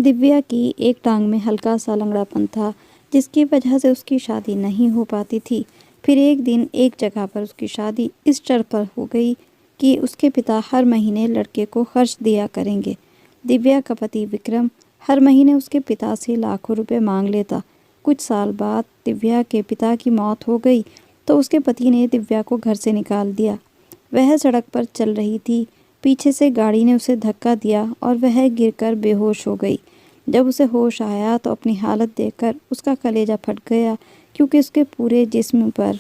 दिव्या की एक टांग में हल्का सा लंगड़ापन था, जिसकी वजह से उसकी शादी नहीं हो पाती थी। फिर एक दिन एक जगह पर उसकी शादी इस शर्त पर हो गई कि उसके पिता हर महीने लड़के को खर्च दिया करेंगे। दिव्या का पति विक्रम हर महीने उसके पिता से लाखों रुपए मांग लेता। कुछ साल बाद दिव्या के पिता की मौत हो गई तो उसके पति ने दिव्या को घर से निकाल दिया। वह सड़क पर चल रही थी, पीछे से गाड़ी ने उसे धक्का दिया और वह गिरकर बेहोश हो गई। जब उसे होश आया तो अपनी हालत देखकर उसका कलेजा फट गया, क्योंकि उसके पूरे जिस्म पर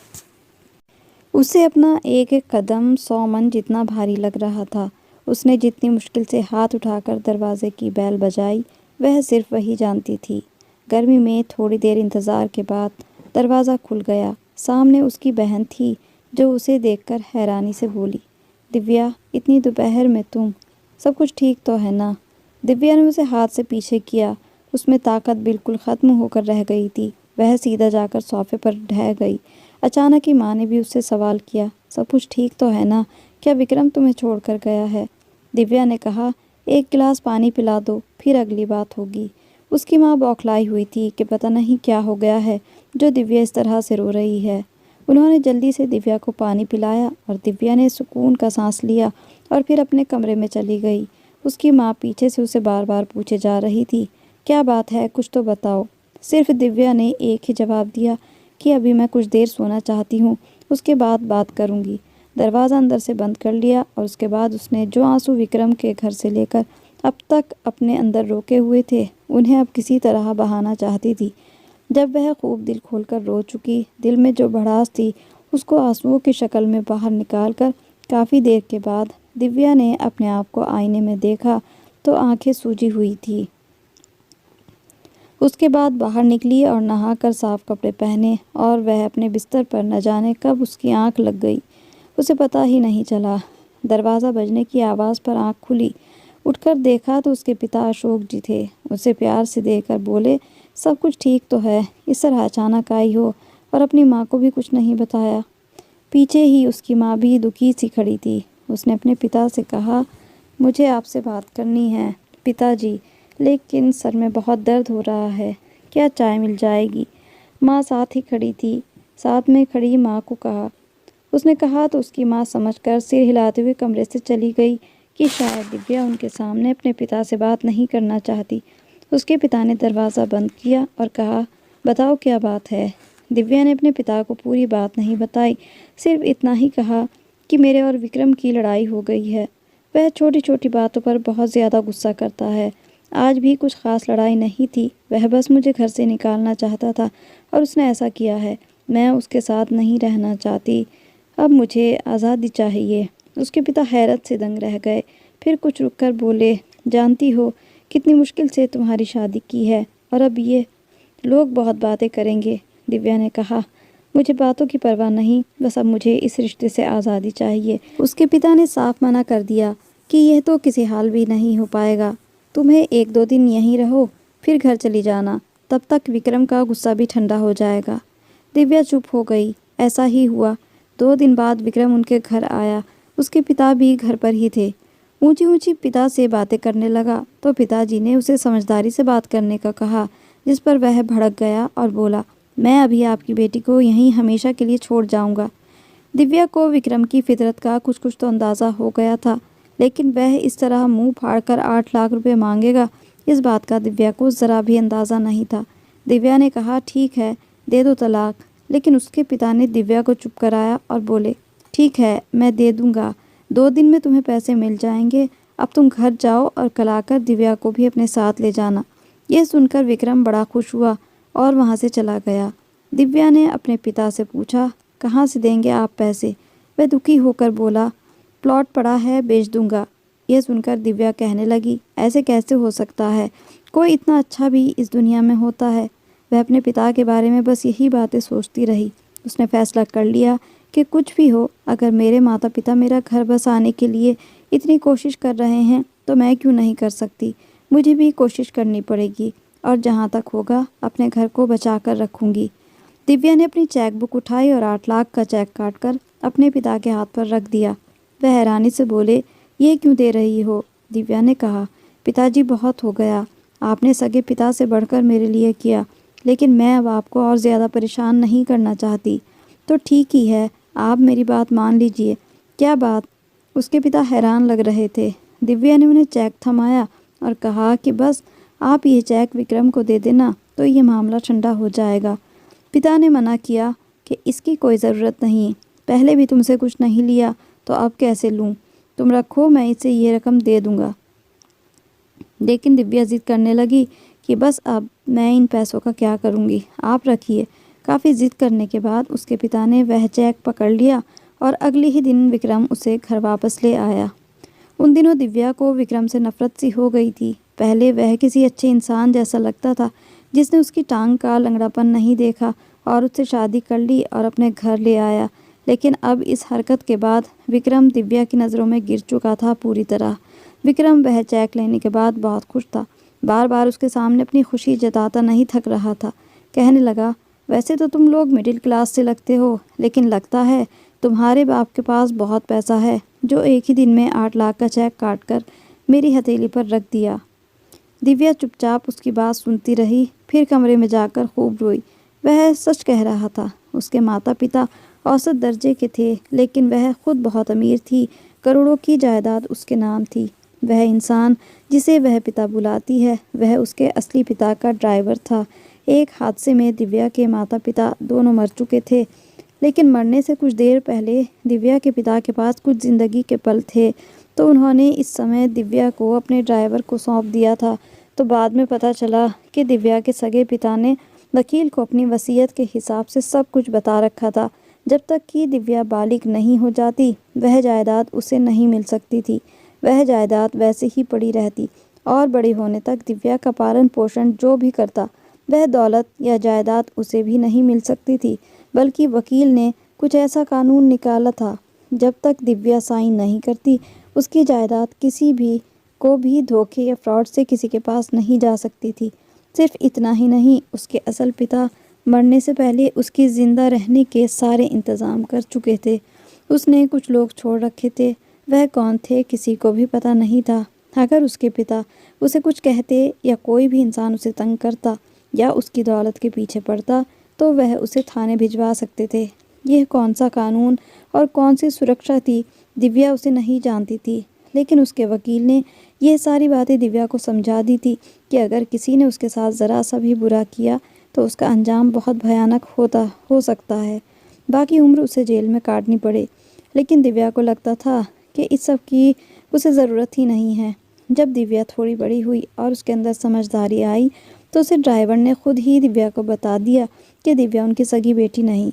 उसे अपना एक एक कदम 100 मन जितना भारी लग रहा था। उसने जितनी मुश्किल से हाथ उठाकर दरवाजे की बेल बजाई, वह सिर्फ वही जानती थी। गर्मी में थोड़ी देर इंतज़ार के बाद दरवाज़ा खुल गया। सामने उसकी बहन थी, जो उसे देखकर हैरानी से बोली, दिव्या, इतनी दोपहर में तुम? सब कुछ ठीक तो है ना? दिव्या ने उसे हाथ से पीछे किया। उसमें ताकत बिल्कुल ख़त्म होकर रह गई थी। वह सीधा जाकर सोफे पर ढह गई। अचानक ही माँ ने भी उससे सवाल किया, सब कुछ ठीक तो है ना? क्या विक्रम तुम्हें छोड़कर गया है? दिव्या ने कहा, एक गिलास पानी पिला दो, फिर अगली बात होगी। उसकी माँ बौखलाई हुई थी कि पता नहीं क्या हो गया है जो दिव्या इस तरह से रो रही है। उन्होंने जल्दी से दिव्या को पानी पिलाया और दिव्या ने सुकून का सांस लिया और फिर अपने कमरे में चली गई। उसकी माँ पीछे से उसे बार बार पूछे जा रही थी, क्या बात है, कुछ तो बताओ। सिर्फ दिव्या ने एक ही जवाब दिया कि अभी मैं कुछ देर सोना चाहती हूँ, उसके बाद बात करूँगी। दरवाज़ा अंदर से बंद कर लिया और उसके बाद उसने जो आंसू विक्रम के घर से लेकर अब तक अपने अंदर रोके हुए थे, उन्हें अब किसी तरह बहाना चाहती थी। जब वह खूब दिल खोलकर रो चुकी, दिल में जो भड़ास थी उसको आंसुओं की शक्ल में बाहर निकाल कर काफ़ी देर के बाद दिव्या ने अपने आप को आईने में देखा तो आंखें सूजी हुई थी। उसके बाद बाहर निकली और नहाकर साफ कपड़े पहने और वह अपने बिस्तर पर न जाने कब उसकी आंख लग गई, उसे पता ही नहीं चला। दरवाज़ा बजने की आवाज़ पर आंख खुली। उठकर देखा तो उसके पिता अशोक जी थे। उसे प्यार से देखकर बोले, सब कुछ ठीक तो है? इस तरह अचानक आई हो और अपनी माँ को भी कुछ नहीं बताया। पीछे ही उसकी माँ भी दुखी सी खड़ी थी। उसने अपने पिता से कहा, मुझे आपसे बात करनी है पिताजी, लेकिन सर में बहुत दर्द हो रहा है, क्या चाय मिल जाएगी? माँ साथ ही खड़ी थी। साथ में खड़ी माँ को कहा। उसने कहा तो उसकी माँ समझकर सिर हिलाते हुए कमरे से चली गई कि शायद दिव्या उनके सामने अपने पिता से बात नहीं करना चाहती। उसके पिता ने दरवाज़ा बंद किया और कहा, बताओ क्या बात है? दिव्या ने अपने पिता को पूरी बात नहीं बताई, सिर्फ इतना ही कहा कि मेरे और विक्रम की लड़ाई हो गई है। वह छोटी छोटी बातों पर बहुत ज़्यादा गुस्सा करता है। आज भी कुछ ख़ास लड़ाई नहीं थी, वह बस मुझे घर से निकालना चाहता था और उसने ऐसा किया है। मैं उसके साथ नहीं रहना चाहती, अब मुझे आज़ादी चाहिए। उसके पिता हैरत से दंग रह गए, फिर कुछ रुककर बोले, जानती हो कितनी मुश्किल से तुम्हारी शादी की है और अब ये लोग बहुत बातें करेंगे। दिव्या ने कहा, मुझे बातों की परवाह नहीं, बस अब मुझे इस रिश्ते से आज़ादी चाहिए। उसके पिता ने साफ मना कर दिया कि यह तो किसी हाल भी नहीं हो पाएगा। तुम्हें 1-2 दिन यहीं रहो, फिर घर चली जाना, तब तक विक्रम का गुस्सा भी ठंडा हो जाएगा। दिव्या चुप हो गई। ऐसा ही हुआ। 2 दिन बाद विक्रम उनके घर आया। उसके पिता भी घर पर ही थे। ऊंची ऊंची पिता से बातें करने लगा तो पिताजी ने उसे समझदारी से बात करने का कहा, जिस पर वह भड़क गया और बोला, मैं अभी आपकी बेटी को यहीं हमेशा के लिए छोड़ जाऊंगा। दिव्या को विक्रम की फितरत का कुछ कुछ तो अंदाज़ा हो गया था, लेकिन वह इस तरह मुंह फाड़कर 8 लाख रुपए मांगेगा, इस बात का दिव्या को ज़रा भी अंदाज़ा नहीं था। दिव्या ने कहा, ठीक है, दे दो तलाक। लेकिन उसके पिता ने दिव्या को चुप कराया और बोले, ठीक है, मैं दे दूंगा, 2 दिन में तुम्हें पैसे मिल जाएंगे। अब तुम घर जाओ और कल आकर दिव्या को भी अपने साथ ले जाना। यह सुनकर विक्रम बड़ा खुश हुआ और वहाँ से चला गया। दिव्या ने अपने पिता से पूछा, कहाँ से देंगे आप पैसे? वह दुखी होकर बोला, प्लॉट पड़ा है, बेच दूंगा। यह सुनकर दिव्या कहने लगी, ऐसे कैसे हो सकता है? कोई इतना अच्छा भी इस दुनिया में होता है? वह अपने पिता के बारे में बस यही बातें सोचती रही। उसने फैसला कर लिया कि कुछ भी हो, अगर मेरे माता पिता मेरा घर बसाने के लिए इतनी कोशिश कर रहे हैं तो मैं क्यों नहीं कर सकती। मुझे भी कोशिश करनी पड़ेगी और जहाँ तक होगा अपने घर को बचा कर रखूँगी। दिव्या ने अपनी चेक बुक उठाई और 8 लाख का चेक काटकर अपने पिता के हाथ पर रख दिया। वह हैरानी से बोले, ये क्यों दे रही हो? दिव्या ने कहा, पिताजी बहुत हो गया, आपने सगे पिता से बढ़कर मेरे लिए किया, लेकिन मैं अब आपको और ज़्यादा परेशान नहीं करना चाहती। तो ठीक ही है, आप मेरी बात मान लीजिए। क्या बात? उसके पिता हैरान लग रहे थे। दिव्या ने उन्हें चेक थमाया और कहा कि बस आप ये चेक विक्रम को दे देना तो ये मामला ठंडा हो जाएगा। पिता ने मना किया कि इसकी कोई ज़रूरत नहीं, पहले भी तुमसे कुछ नहीं लिया तो अब कैसे लूँ? तुम रखो, मैं इसे ये रकम दे दूँगा। लेकिन दिव्या ज़िद करने लगी कि बस अब मैं इन पैसों का क्या करूँगी, आप रखिए। काफ़ी ज़िद करने के बाद उसके पिता ने वह चेक पकड़ लिया और अगले ही दिन विक्रम उसे घर वापस ले आया। उन दिनों दिव्या को विक्रम से नफ़रत सी हो गई थी। पहले वह किसी अच्छे इंसान जैसा लगता था जिसने उसकी टांग का लंगड़ापन नहीं देखा और उससे शादी कर ली और अपने घर ले आया। लेकिन अब इस हरकत के बाद विक्रम दिव्या की नज़रों में गिर चुका था पूरी तरह। विक्रम वह चेक लेने के बाद बहुत खुश था। बार बार उसके सामने अपनी खुशी जताता नहीं थक रहा था। कहने लगा, वैसे तो तुम लोग मिडिल क्लास से लगते हो, लेकिन लगता है तुम्हारे बाप के पास बहुत पैसा है, जो एक ही दिन में 8 लाख का चेक काट कर मेरी हथेली पर रख दिया। दिव्या चुपचाप उसकी बात सुनती रही, फिर कमरे में जाकर खूब रोई। वह सच कह रहा था। उसके माता पिता औसत दर्जे के थे, लेकिन वह खुद बहुत अमीर थी। करोड़ों की जायदाद उसके नाम थी। वह इंसान जिसे वह पिता बुलाती है, वह उसके असली पिता का ड्राइवर था। एक हादसे में दिव्या के माता पिता दोनों मर चुके थे, लेकिन मरने से कुछ देर पहले दिव्या के पिता के पास कुछ ज़िंदगी के पल थे, तो उन्होंने इस समय दिव्या को अपने ड्राइवर को सौंप दिया था। तो बाद में पता चला कि दिव्या के सगे पिता ने वकील को अपनी वसीयत के हिसाब से सब कुछ बता रखा था। जब तक कि दिव्या बालिग नहीं हो जाती, वह जायदाद उसे नहीं मिल सकती थी। वह जायदाद वैसे ही पड़ी रहती और बड़े होने तक दिव्या का पालन पोषण जो भी करता, वह दौलत या जायदाद उसे भी नहीं मिल सकती थी। बल्कि वकील ने कुछ ऐसा कानून निकाला था, जब तक दिव्या साइन नहीं करती, उसकी जायदाद किसी भी को भी धोखे या फ्रॉड से किसी के पास नहीं जा सकती थी। सिर्फ इतना ही नहीं, उसके असल पिता मरने से पहले उसकी ज़िंदा रहने के सारे इंतज़ाम कर चुके थे। उसने कुछ लोग छोड़ रखे थे। वह कौन थे किसी को भी पता नहीं था। अगर उसके पिता उसे कुछ कहते या कोई भी इंसान उसे तंग करता या उसकी दौलत के पीछे पड़ता, तो वह उसे थाने भिजवा सकते थे। यह कौन सा कानून और कौन सी सुरक्षा थी, दिव्या उसे नहीं जानती थी। लेकिन उसके वकील ने यह सारी बातें दिव्या को समझा दी थी कि अगर किसी ने उसके साथ ज़रा सा भी बुरा किया तो उसका अंजाम बहुत भयानक हो सकता है। बाकी उम्र उसे जेल में काटनी पड़े। लेकिन दिव्या को लगता था कि इस सब की उसे ज़रूरत ही नहीं है। जब दिव्या थोड़ी बड़ी हुई और उसके अंदर समझदारी आई, तो उसे ड्राइवर ने खुद ही दिव्या को बता दिया कि दिव्या उनकी सगी बेटी नहीं।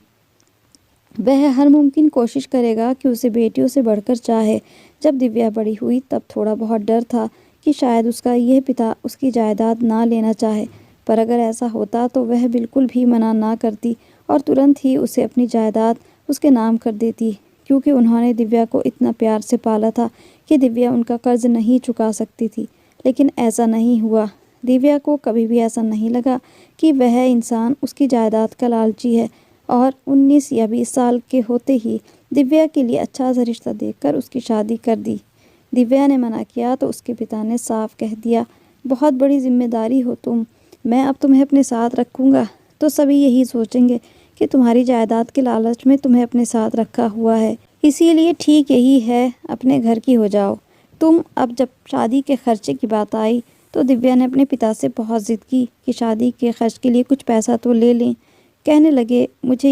वह हर मुमकिन कोशिश करेगा कि उसे बेटियों से बढ़कर चाहे। जब दिव्या बड़ी हुई, तब थोड़ा बहुत डर था कि शायद उसका यह पिता उसकी जायदाद ना लेना चाहे, पर अगर ऐसा होता तो वह बिल्कुल भी मना ना करती और तुरंत ही उसे अपनी जायदाद उसके नाम कर देती, क्योंकि उन्होंने दिव्या को इतना प्यार से पाला था कि दिव्या उनका कर्ज नहीं चुका सकती थी। लेकिन ऐसा नहीं हुआ। दिव्या को कभी भी ऐसा नहीं लगा कि वह इंसान उसकी जायदाद का लालची है, और 19 या 20 साल के होते ही दिव्या के लिए अच्छा सा रिश्ता देखकर उसकी शादी कर दी। दिव्या ने मना किया तो उसके पिता ने साफ कह दिया, बहुत बड़ी जिम्मेदारी हो तुम, मैं अब तुम्हें अपने साथ रखूँगा तो सभी यही सोचेंगे कि तुम्हारी जायदाद के लालच में तुम्हें अपने साथ रखा हुआ है, इसीलिए ठीक यही है, अपने घर की हो जाओ तुम। अब जब शादी के खर्चे की बात आई तो दिव्या ने अपने पिता से बहुत ज़िद की कि शादी के खर्च के लिए कुछ पैसा तो ले लें। कहने लगी मुझे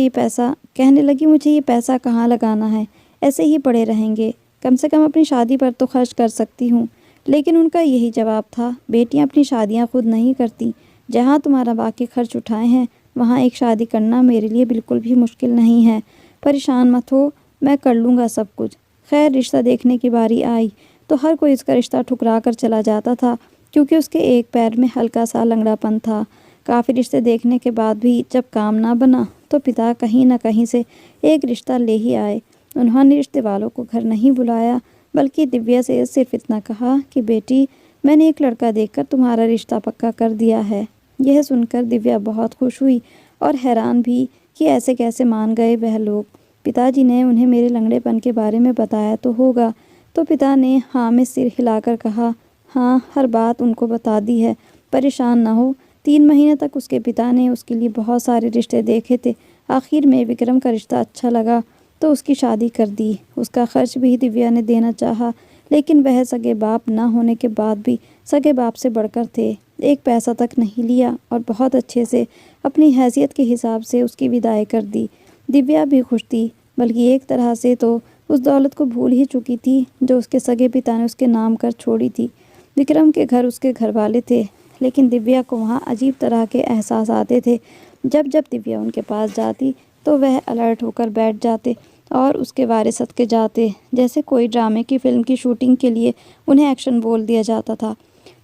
ये पैसा कहाँ लगाना है, ऐसे ही पड़े रहेंगे, कम से कम अपनी शादी पर तो खर्च कर सकती हूँ। लेकिन उनका यही जवाब था, बेटियाँ अपनी शादियाँ खुद नहीं करती, जहाँ तुम्हारा बाकी खर्च उठाए हैं वहाँ एक शादी करना मेरे लिए बिल्कुल भी मुश्किल नहीं है। परेशान मत हो, मैं कर लूँगा सब कुछ। खैर, रिश्ता देखने की बारी आई तो हर कोई इसका रिश्ता ठुकरा कर चला जाता था, क्योंकि उसके एक पैर में हल्का सा लंगड़ापन था। काफ़ी रिश्ते देखने के बाद भी जब काम ना बना तो पिता कहीं न कहीं से एक रिश्ता ले ही आए। उन्होंने रिश्ते वालों को घर नहीं बुलाया, बल्कि दिव्या से सिर्फ इतना कहा कि बेटी, मैंने एक लड़का देखकर तुम्हारा रिश्ता पक्का कर दिया है। यह सुनकर दिव्या बहुत खुश हुई और हैरान भी कि ऐसे कैसे मान गए वह लोग। पिताजी ने उन्हें मेरे लंगड़ेपन के बारे में बताया तो होगा? तो पिता ने हाँ में सिर हिलाकर कहा, हाँ, हर बात उनको बता दी है। परेशान न हो। 3 महीने तक उसके पिता ने उसके लिए बहुत सारे रिश्ते देखे थे। आखिर में विक्रम का रिश्ता अच्छा लगा तो उसकी शादी कर दी। उसका खर्च भी दिव्या ने देना चाहा, लेकिन वह सगे बाप न होने के बाद भी सगे बाप से बढ़कर थे। एक पैसा तक नहीं लिया और बहुत अच्छे से अपनी हैसियत के हिसाब से उसकी विदाई कर दी। दिव्या भी खुश थी, बल्कि एक तरह से तो उस दौलत को भूल ही चुकी थी जो उसके सगे पिता ने उसके नाम कर छोड़ी थी। विक्रम के घर उसके घर वाले थे, लेकिन दिव्या को वहाँ अजीब तरह के एहसास आते थे। जब जब दिव्या उनके पास जाती तो वह अलर्ट होकर बैठ जाते और उसके बारे सदके जाते, जैसे कोई ड्रामे की फिल्म की शूटिंग के लिए उन्हें एक्शन बोल दिया जाता था।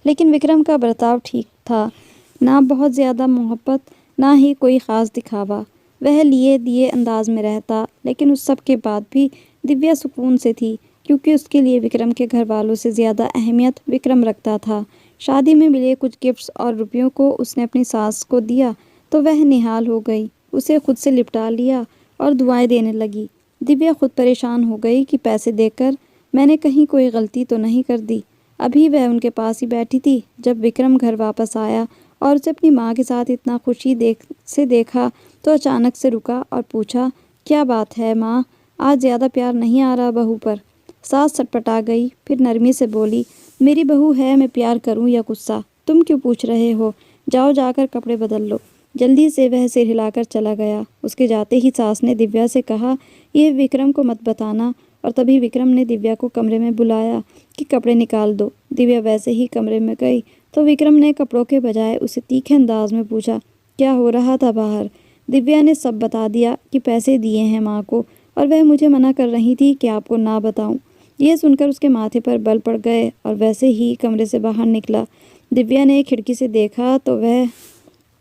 लेकिन विक्रम का बर्ताव ठीक था, ना बहुत ज़्यादा मोहब्बत, ना ही कोई ख़ास दिखावा। वह लिए दिए अंदाज में रहता, लेकिन उस सब के बाद भी दिव्या सुकून से थी, क्योंकि उसके लिए विक्रम के घर वालों से ज़्यादा अहमियत विक्रम रखता था। शादी में मिले कुछ गिफ्ट्स और रुपयों को उसने अपनी सास को दिया तो वह निहाल हो गई। उसे खुद से लिपटा लिया और दुआएं देने लगी। दिव्या खुद परेशान हो गई कि पैसे देकर मैंने कहीं कोई गलती तो नहीं कर दी। अभी वह उनके पास ही बैठी थी जब विक्रम घर वापस आया और उसे अपनी माँ के साथ इतना खुशी देखा तो अचानक से रुका और पूछा, क्या बात है माँ, आज ज़्यादा प्यार नहीं आ रहा बहू पर? सास सटपटा गई, फिर नरमी से बोली, मेरी बहू है, मैं प्यार करूं या गुस्सा? तुम क्यों पूछ रहे हो? जाओ जाकर कपड़े बदल लो। जल्दी से वह सिर हिलाकर चला गया। उसके जाते ही सास ने दिव्या से कहा, यह विक्रम को मत बताना। और तभी विक्रम ने दिव्या को कमरे में बुलाया कि कपड़े निकाल दो। दिव्या वैसे ही कमरे में गई तो विक्रम ने कपड़ों के बजाय उसे तीखे अंदाज में पूछा, क्या हो रहा था बाहर? दिव्या ने सब बता दिया कि पैसे दिए हैं माँ को और वह मुझे मना कर रही थी कि आपको ना बताऊं। यह सुनकर उसके माथे पर बल पड़ गए और वैसे ही कमरे से बाहर निकला। दिव्या ने खिड़की से देखा तो वह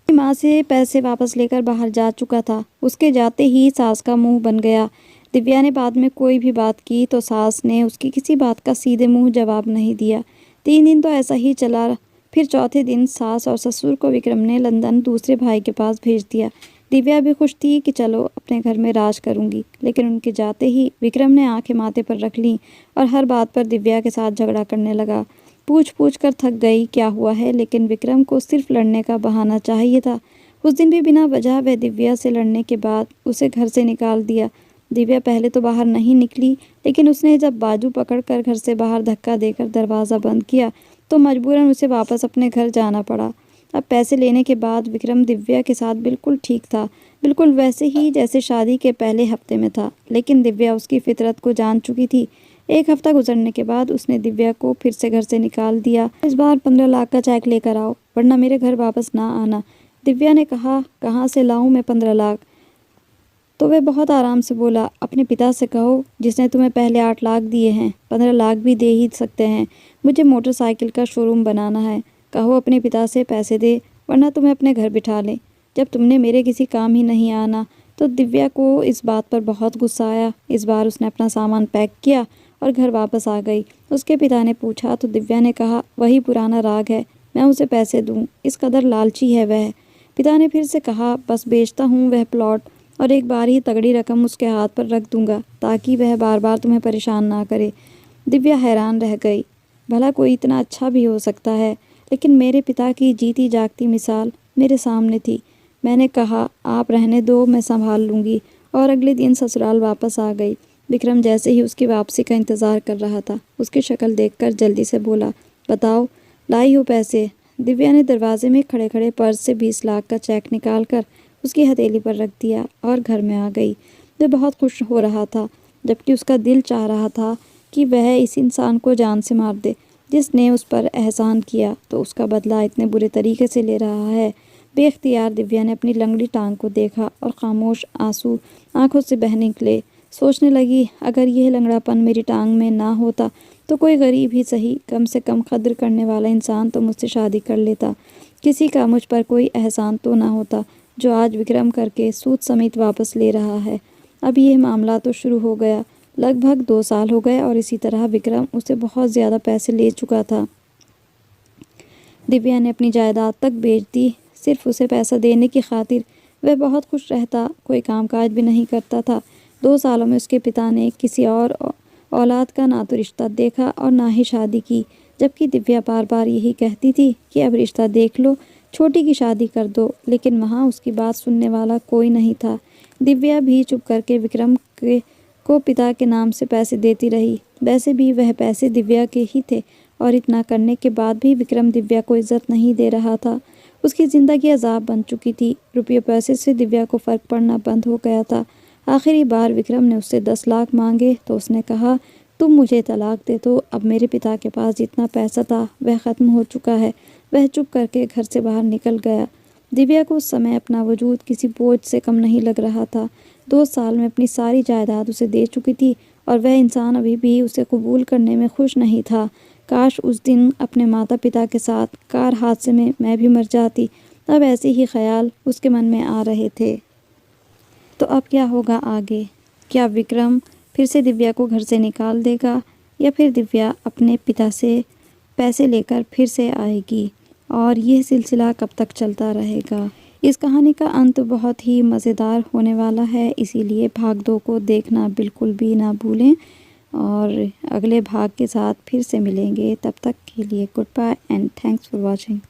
माँ से पैसे वापस लेकर बाहर जा चुका था। उसके जाते ही सास का मुंह बन गया। दिव्या ने बाद में कोई भी बात की तो सास ने उसकी किसी बात का सीधे मुंह जवाब नहीं दिया। 3 दिन तो ऐसा ही चला। फिर चौथे दिन सास और ससुर को विक्रम ने लंदन दूसरे भाई के पास भेज दिया। दिव्या भी खुश थी कि चलो अपने घर में राज करूंगी, लेकिन उनके जाते ही विक्रम ने आंखें माथे पर रख लीं और हर बात पर दिव्या के साथ झगड़ा करने लगा। पूछ पूछ कर थक गई क्या हुआ है, लेकिन विक्रम को सिर्फ लड़ने का बहाना चाहिए था। उस दिन भी बिना वजह वह दिव्या से लड़ने के बाद उसे घर से निकाल दिया। दिव्या पहले तो बाहर नहीं निकली, लेकिन उसने जब बाजू पकड़कर घर से बाहर धक्का देकर दरवाज़ा बंद किया तो मजबूरन उसे वापस अपने घर जाना पड़ा। अब पैसे लेने के बाद विक्रम दिव्या के साथ बिल्कुल ठीक था, बिल्कुल वैसे ही जैसे शादी के पहले हफ्ते में था। लेकिन दिव्या उसकी फितरत को जान चुकी थी। 1 हफ्ता गुजरने के बाद उसने दिव्या को फिर से घर से निकाल दिया। इस बार 15 लाख का चेक लेकर आओ, वरना मेरे घर वापस ना आना। दिव्या ने कहा, कहाँ से लाऊं मैं 15 लाख? तो वह बहुत आराम से बोला, अपने पिता से कहो जिसने तुम्हें पहले 8 लाख दिए हैं, 15 लाख भी दे ही सकते हैं। मुझे मोटरसाइकिल का शोरूम बनाना है। कहो अपने पिता से पैसे दे, वरना तुम्हें अपने घर बिठा लें। जब तुमने मेरे किसी काम ही नहीं आना। तो दिव्या को इस बात पर बहुत गुस्सा आया। इस बार उसने अपना सामान पैक किया और घर वापस आ गई। उसके पिता ने पूछा तो दिव्या ने कहा, वही पुराना राग है, मैं उसे पैसे दूं, इस कदर लालची है वह। पिता ने फिर से कहा, बस बेचता हूँ वह प्लॉट और एक बार ही तगड़ी रकम उसके हाथ पर रख दूंगा ताकि वह बार बार तुम्हें परेशान ना करे। दिव्या हैरान रह गई। भला कोई इतना अच्छा भी हो सकता है? लेकिन मेरे पिता की जीती जागती मिसाल मेरे सामने थी। मैंने कहा, आप रहने दो, मैं संभाल लूँगी, और अगले दिन ससुराल वापस आ गई। विक्रम जैसे ही उसकी वापसी का इंतज़ार कर रहा था, उसकी शक्ल देखकर जल्दी से बोला, बताओ लाई हो पैसे? दिव्या ने दरवाजे में खड़े खड़े पर्स से 20 लाख का चेक निकाल कर उसकी हथेली पर रख दिया और घर में आ गई। वह बहुत खुश हो रहा था, जबकि उसका दिल चाह रहा था कि वह इस इंसान को जान से मार दे जिसने उस पर एहसान किया तो उसका बदला इतने बुरे तरीके से ले रहा है। बेख्तियार दिव्या ने अपनी लंगड़ी टांग को देखा और खामोश आंसू आंखों से बह निकले। सोचने लगी, अगर यह लंगड़ापन मेरी टांग में ना होता तो कोई गरीब ही सही, कम से कम कद्र करने वाला इंसान तो मुझसे शादी कर लेता। किसी का मुझ पर कोई एहसान तो ना होता जो आज विक्रम करके सूद समेत वापस ले रहा है। अब यह मामला तो शुरू हो गया। लगभग 2 साल हो गए और इसी तरह विक्रम उसे बहुत ज़्यादा पैसे ले चुका था। दिव्या ने अपनी जायदाद तक बेच दी सिर्फ उसे पैसा देने की खातिर। वह बहुत खुश रहता, कोई कामकाज भी नहीं करता था। 2 सालों में उसके पिता ने किसी और औलाद का ना तो रिश्ता देखा और ना ही शादी की। जबकि दिव्या बार बार यही कहती थी कि अब रिश्ता देख लो, छोटी की शादी कर दो, लेकिन वहाँ उसकी बात सुनने वाला कोई नहीं था। दिव्या भी चुप करके विक्रम को पिता के नाम से पैसे देती रही। वैसे भी वह पैसे दिव्या के ही थे और इतना करने के बाद भी विक्रम दिव्या को इज्जत नहीं दे रहा था। उसकी ज़िंदगी अजाब बन चुकी थी। रुपये पैसे से दिव्या को फ़र्क पड़ना बंद हो गया था। आखिरी बार विक्रम ने उससे 10 लाख मांगे तो उसने कहा, तुम मुझे तलाक दे दो, अब मेरे पिता के पास जितना पैसा था वह ख़त्म हो चुका है। वह चुप करके घर से बाहर निकल गया। दिव्या को उस समय अपना वजूद किसी बोझ से कम नहीं लग रहा था। 2 साल में अपनी सारी जायदाद उसे दे चुकी थी और वह इंसान अभी भी उसे कबूल करने में खुश नहीं था। काश उस दिन अपने माता पिता के साथ कार हादसे में मैं भी मर जाती। अब ऐसे ही ख्याल उसके मन में आ रहे थे। तो अब क्या होगा आगे? क्या विक्रम फिर से दिव्या को घर से निकाल देगा या फिर दिव्या अपने पिता से पैसे लेकर फिर से आएगी? और यह सिलसिला कब तक चलता रहेगा? इस कहानी का अंत बहुत ही मज़ेदार होने वाला है, इसीलिए भाग 2 को देखना बिल्कुल भी ना भूलें और अगले भाग के साथ फिर से मिलेंगे। तब तक के लिए goodbye and thanks for watching.